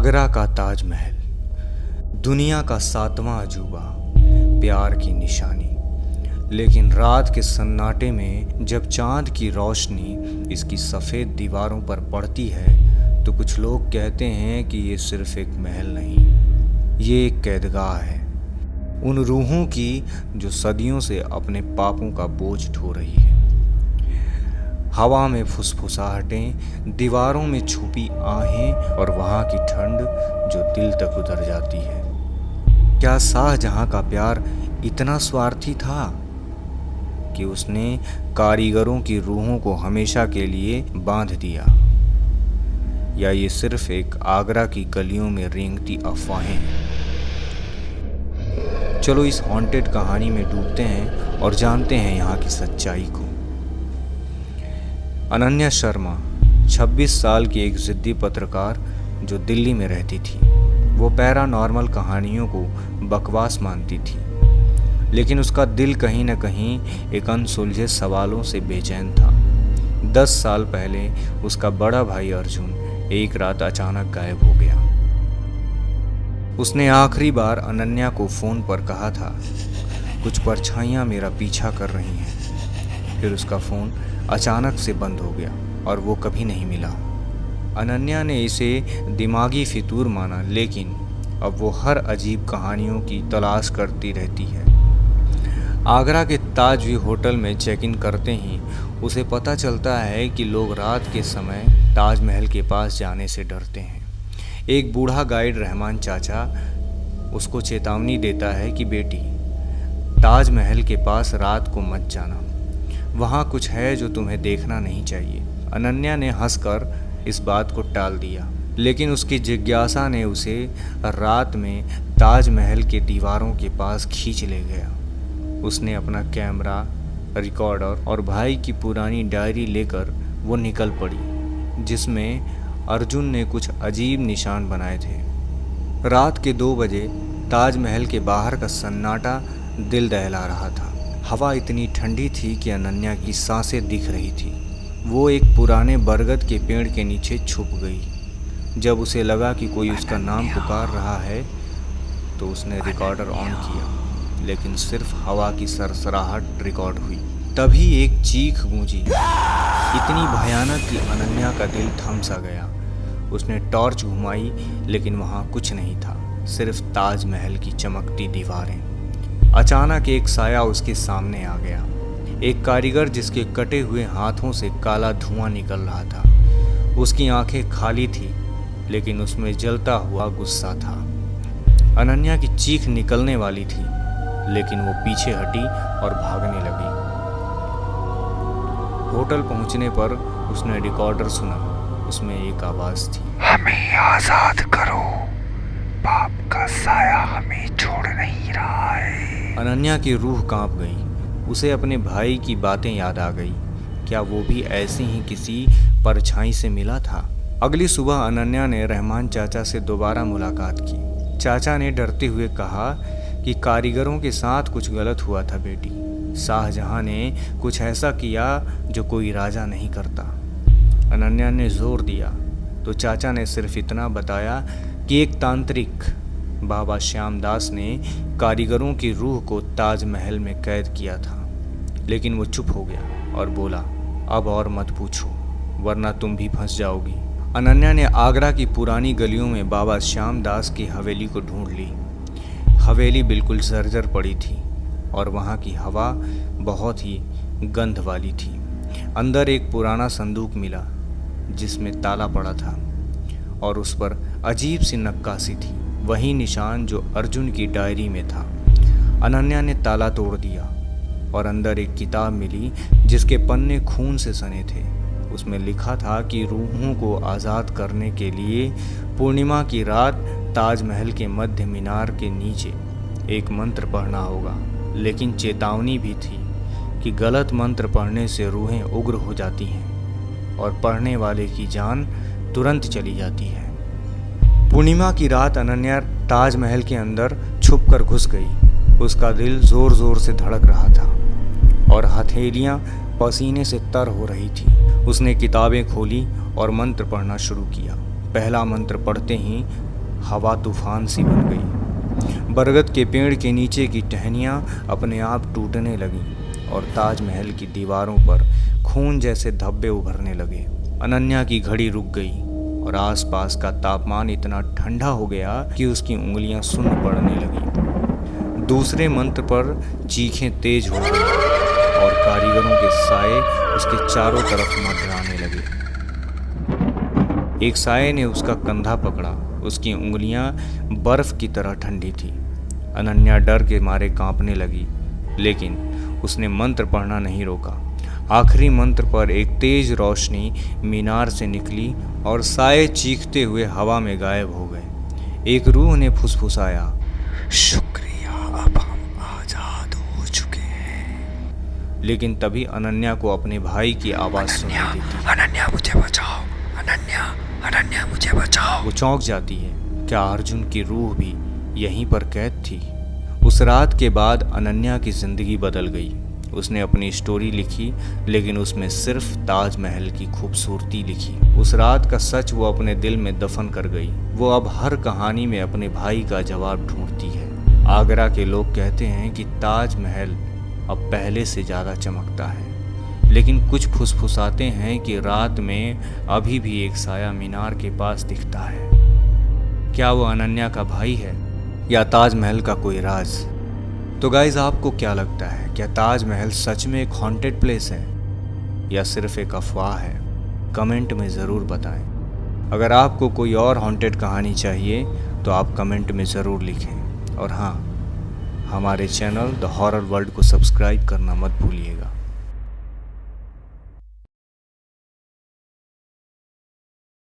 आगरा का ताजमहल, दुनिया का 7वां अजूबा, प्यार की निशानी। लेकिन रात के सन्नाटे में जब चांद की रोशनी इसकी सफ़ेद दीवारों पर पड़ती है तो कुछ लोग कहते हैं कि ये सिर्फ एक महल नहीं, ये एक कैदगाह है उन रूहों की जो सदियों से अपने पापों का बोझ ढो रही है। हवा में फुसफुसाहटें, दीवारों में छुपी आहें और वहाँ की ठंड जो दिल तक उतर जाती है। क्या शाहजहां का प्यार इतना स्वार्थी था कि उसने कारीगरों की रूहों को हमेशा के लिए बांध दिया, या ये सिर्फ एक आगरा की गलियों में रेंगती अफवाहें हैं? चलो इस हॉन्टेड कहानी में डूबते हैं और जानते हैं यहाँ की सच्चाई को। अनन्या शर्मा 26 साल की एक जिद्दी पत्रकार जो दिल्ली में रहती थी। वो पैरानॉर्मल कहानियों को बकवास मानती थी, लेकिन उसका दिल कहीं न कहीं एक अनसुलझे सवालों से बेचैन था। 10 साल पहले उसका बड़ा भाई अर्जुन एक रात अचानक गायब हो गया। उसने आखिरी बार अनन्या को फ़ोन पर कहा था, कुछ परछाइयाँ मेरा पीछा कर रही हैं। फिर उसका फ़ोन अचानक से बंद हो गया और वो कभी नहीं मिला। अनन्या ने इसे दिमागी फितूर माना, लेकिन अब वो हर अजीब कहानियों की तलाश करती रहती है। आगरा के ताज व्यू होटल में चेक इन करते ही उसे पता चलता है कि लोग रात के समय ताजमहल के पास जाने से डरते हैं। एक बूढ़ा गाइड रहमान चाचा उसको चेतावनी देता है कि बेटी, ताजमहल के पास रात को मत जाना, वहाँ कुछ है जो तुम्हें देखना नहीं चाहिए। अनन्या ने हंसकर इस बात को टाल दिया, लेकिन उसकी जिज्ञासा ने उसे रात में ताजमहल के दीवारों के पास खींच ले गया। उसने अपना कैमरा, रिकॉर्डर और भाई की पुरानी डायरी लेकर वो निकल पड़ी, जिसमें अर्जुन ने कुछ अजीब निशान बनाए थे। रात के 2 बजे ताजमहल के बाहर का सन्नाटा दिल दहला रहा था। हवा इतनी ठंडी थी कि अनन्या की सांसें दिख रही थी। वो एक पुराने बरगद के पेड़ के नीचे छुप गई। जब उसे लगा कि कोई उसका नाम पुकार रहा है तो उसने रिकॉर्डर ऑन किया, लेकिन सिर्फ हवा की सरसराहट रिकॉर्ड हुई। तभी एक चीख गूंजी, इतनी भयानक कि अनन्या का दिल थम सा गया। उसने टॉर्च घुमाई, लेकिन वहाँ कुछ नहीं था, सिर्फ ताजमहल की चमकती दीवारें। अचानक एक साया उसके सामने आ गया, एक कारीगर जिसके कटे हुए हाथों से काला धुआं निकल रहा था। उसकी आंखें खाली थी, लेकिन उसमें जलता हुआ गुस्सा था। अनन्या की चीख निकलने वाली थी, लेकिन वो पीछे हटी और भागने लगी। होटल पहुंचने पर उसने रिकॉर्डर सुना। उसमें एक आवाज थी, हमें आजाद करो, पाप का साया हमें छोड़ नहीं रहा है। अनन्या की रूह कांप गई। उसे अपने भाई की बातें याद आ गई। क्या वो भी ऐसे ही किसी परछाई से मिला था? अगली सुबह अनन्या ने रहमान चाचा से दोबारा मुलाकात की। चाचा ने डरते हुए कहा कि कारीगरों के साथ कुछ गलत हुआ था बेटी। शाहजहां ने कुछ ऐसा किया जो कोई राजा नहीं करता। अनन्या ने जोर दिया तो चाचा ने सिर्फ इतना बताया कि एक तांत्रिक बाबा श्यामदास ने कारीगरों की रूह को ताजमहल में कैद किया था। लेकिन वो चुप हो गया और बोला, अब और मत पूछो, वरना तुम भी फंस जाओगी। अनन्या ने आगरा की पुरानी गलियों में बाबा श्यामदास की हवेली को ढूंढ ली। हवेली बिल्कुल जर्जर पड़ी थी और वहाँ की हवा बहुत ही गंध वाली थी। अंदर एक पुराना संदूक मिला जिसमें ताला पड़ा था और उस पर अजीब सी नक्काशी थी, वही निशान जो अर्जुन की डायरी में था। अनन्या ने ताला तोड़ दिया और अंदर एक किताब मिली जिसके पन्ने खून से सने थे। उसमें लिखा था कि रूहों को आज़ाद करने के लिए पूर्णिमा की रात ताजमहल के मध्य मीनार के नीचे एक मंत्र पढ़ना होगा, लेकिन चेतावनी भी थी कि गलत मंत्र पढ़ने से रूहें उग्र हो जाती हैं और पढ़ने वाले की जान तुरंत चली जाती है। पूर्णिमा की रात अनन्या ताजमहल के अंदर छुपकर घुस गई। उसका दिल जोर जोर से धड़क रहा था और हथेलियां पसीने से तर हो रही थी। उसने किताबें खोली और मंत्र पढ़ना शुरू किया। पहला मंत्र पढ़ते ही हवा तूफान सी बन गई। बरगद के पेड़ के नीचे की टहनियाँ अपने आप टूटने लगीं और ताजमहल की दीवारों पर खून जैसे धब्बे उभरने लगे। अनन्या की घड़ी रुक गई और आसपास का तापमान इतना ठंडा हो गया कि उसकी उंगलियां सुन्न पड़ने लगीं। दूसरे मंत्र पर चीखें तेज हो गईं और कारीगरों के साए उसके चारों तरफ मंडराने लगे। एक साए ने उसका कंधा पकड़ा। उसकी उंगलियां बर्फ की तरह ठंडी थी। अनन्या डर के मारे कांपने लगी, लेकिन उसने मंत्र पढ़ना नहीं रोका। आखिरी मंत्र पर एक तेज रोशनी मीनार से निकली और साए चीखते हुए हवा में गायब हो गए। एक रूह ने फुसफुसाया, शुक्रिया, अब हम आजाद हो चुके हैं। लेकिन तभी अनन्या को अपने भाई की आवाज़ सुनाई देती। अनन्या मुझे बचाओ, अनन्या, अनन्या मुझे बचाओ। वो चौंक जाती है। क्या अर्जुन की रूह भी यहीं पर कैद थी? उस रात के बाद अनन्या की जिंदगी बदल गई। उसने अपनी स्टोरी लिखी, लेकिन उसमें सिर्फ ताजमहल की खूबसूरती लिखी। उस रात का सच वो अपने दिल में दफन कर गई। वो अब हर कहानी में अपने भाई का जवाब ढूंढती है। आगरा के लोग कहते हैं कि ताजमहल अब पहले से ज़्यादा चमकता है, लेकिन कुछ फुसफुसाते हैं कि रात में अभी भी एक साया मीनार के पास दिखता है। क्या वो अनन्या का भाई है या ताजमहल का कोई राज? तो गाइज, आपको क्या लगता है? क्या ताजमहल सच में एक हॉन्टेड प्लेस है या सिर्फ एक अफवाह है? कमेंट में ज़रूर बताएं। अगर आपको कोई और हॉन्टेड कहानी चाहिए तो आप कमेंट में ज़रूर लिखें। और हाँ, हमारे चैनल द हॉरर वर्ल्ड को सब्सक्राइब करना मत भूलिएगा।